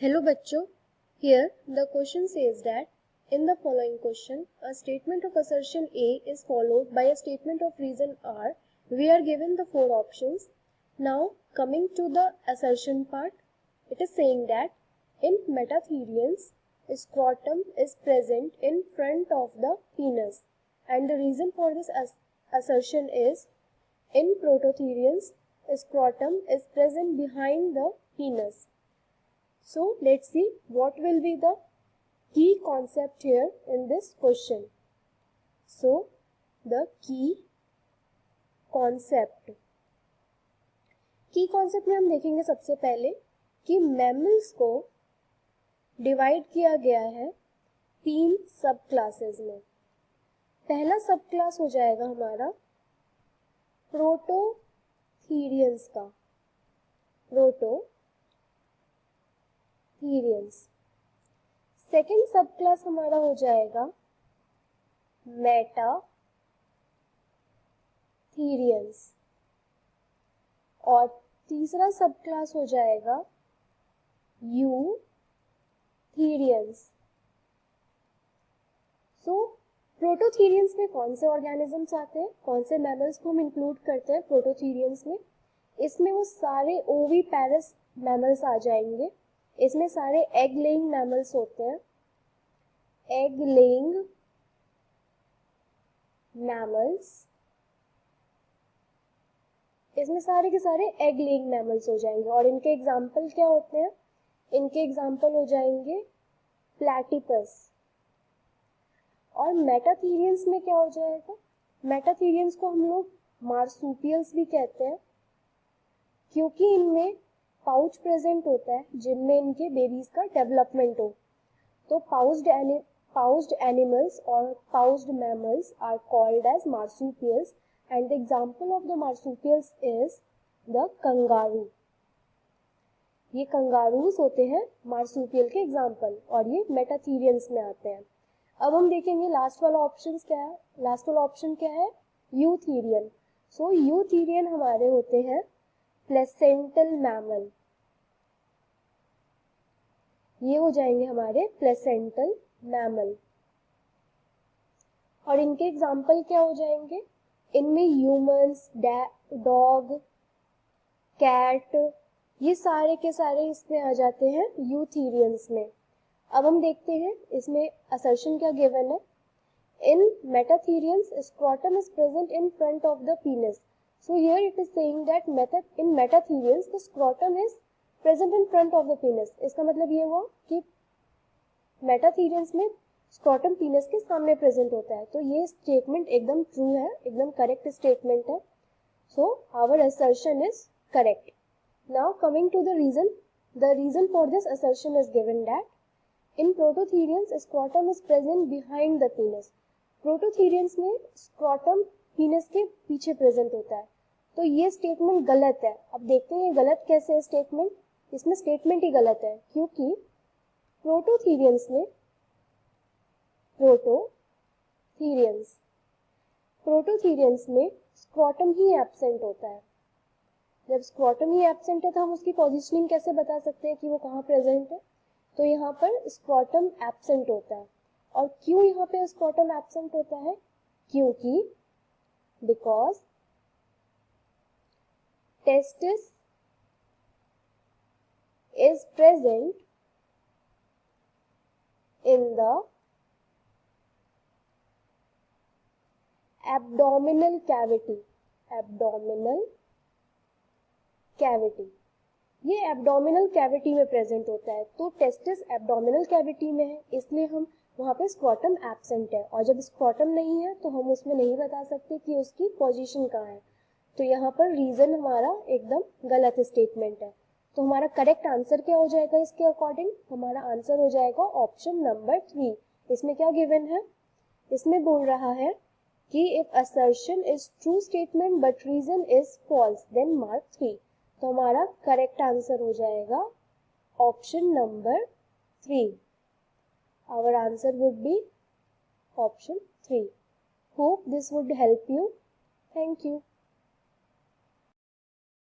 Hello बच्चों, here the question says that in the following question, a statement of assertion A is followed by a statement of reason R. We are given the four options. Now coming to the assertion part, it is saying that in metatherians, scrotum is present in front of the penis, and the reason for this assertion is in prototherians, scrotum is present behind the penis. So let's see what will be the key concept here in this question. So the key concept में हम देखेंगे सबसे पहले कि mammals को divide किया गया है 3 सब क्लासेस में। पहला सब क्लास हो जाएगा हमारा प्रोटोथीरियंस का, सेकेंड सब क्लास हमारा हो जाएगा मेटाथीरियंस और तीसरा सब क्लास हो जाएगा यूथीरियंस। सो प्रोटोथीरियंस में कौन से ऑर्गेनिजम्स आते हैं, कौन से मैमल्स को हम इंक्लूड करते हैं प्रोटोथीरियंस में? इसमें वो सारे ओविपेरस मैमल्स आ जाएंगे। इसमें सारे एग लेइंग मैमल्स होते हैं, एग लेइंग मैमल्स, इसमें सारे के सारे एग लेइंग मैमल्स हो जाएंगे। और इनके एग्जाम्पल क्या होते हैं? इनके एग्जाम्पल हो जाएंगे प्लैटिपस। और मेटाथीरियंस में क्या हो जाएगा? मेटाथीरियंस को हम लोग मार्सुपियल्स भी कहते हैं, क्योंकि इनमें पाउच प्रेजेंट होता है जिनमें इनके बेबीज का डेवलपमेंट हो। तो पाउच्ड एनिमल्स और pouched mammals are called as marsupials and the example of the marsupials is the kangaroo. ये कंगारूस होते हैं मार्सुपियल के एग्जांपल और ये मेटाथीरियंस में आते हैं। अब हम देखेंगे लास्ट वाला ऑप्शन क्या है। लास्ट वाला ऑप्शन क्या है? यूथीरियन। सो यूथीरियन हमारे होते हैं प्लेसेंटल मैमल, ये हो जाएंगे हमारे प्लेसेंटल मैमल। और इनके एग्जाम्पल क्या हो जाएंगे? इनमें ह्यूमंस, डॉग, कैट, ये सारे के सारे इसमें आ जाते हैं यूथीरियंस में। अब हम देखते हैं इसमें असर्शन क्या गिवन है। In metatherians scrotum is present in front of the penis. So here it is saying that in metatherians the scrotum is present in front of the penis. इसका मतलब ये हुआ कि मेटाथीरियंस में स्क्रोटम पीनस के सामने प्रेजेंट होता है। तो ये स्टेटमेंट एकदम ट्रू है, एकदम करेक्ट स्टेटमेंट है। So our assertion is correct. Now coming to the reason for this assertion is given that in prototherians scrotum is present behind the penis. Prototherians में स्क्रोटम पीनस के पीछे प्रेजेंट होता है। तो ये स्टेटमेंट गलत है। अब देखते हैं ये गलत कैसे है स्टेटमेंट। इसमें स्टेटमेंट ही गलत है क्योंकि प्रोटोथीरियंस में स्क्रोटम ही एब्सेंट होता है। जब स्क्रोटम ही एब्सेंट है तो हम उसकी पोजीशनिंग कैसे बता सकते हैं कि वो कहाँ प्रेजेंट है? तो यहाँ पर स्क्रोटम एब्सेंट होता है। और क्यों यहाँ पे स्क्रोटम एब्सेंट होता है? क्योंकि because testis is present in the abdominal cavity। ये एब्डोमिनल कैविटी में प्रेजेंट होता है। तो टेस्टिस एब्डोमिनल कैविटी में है, इसलिए हम वहाँ पे स्क्रोटम एब्सेंट है। और जब स्क्रोटम नहीं है तो हम उसमें नहीं बता सकते कि उसकी पोजीशन कहाँ है। तो यहाँ पर रीजन हमारा एकदम गलत स्टेटमेंट है। तो हमारा करेक्ट आंसर क्या हो जाएगा? इसके अकॉर्डिंग हमारा आंसर हो जाएगा ऑप्शन नंबर 3। इसमें क्या गिवन है? इसमें बोल रहा है कि if assertion is true statement but reason is false then mark 3। तो हमारा करेक्ट आंसर हो जाएगा option number 3। Our answer would be option 3. Hope this would help you. Thank you.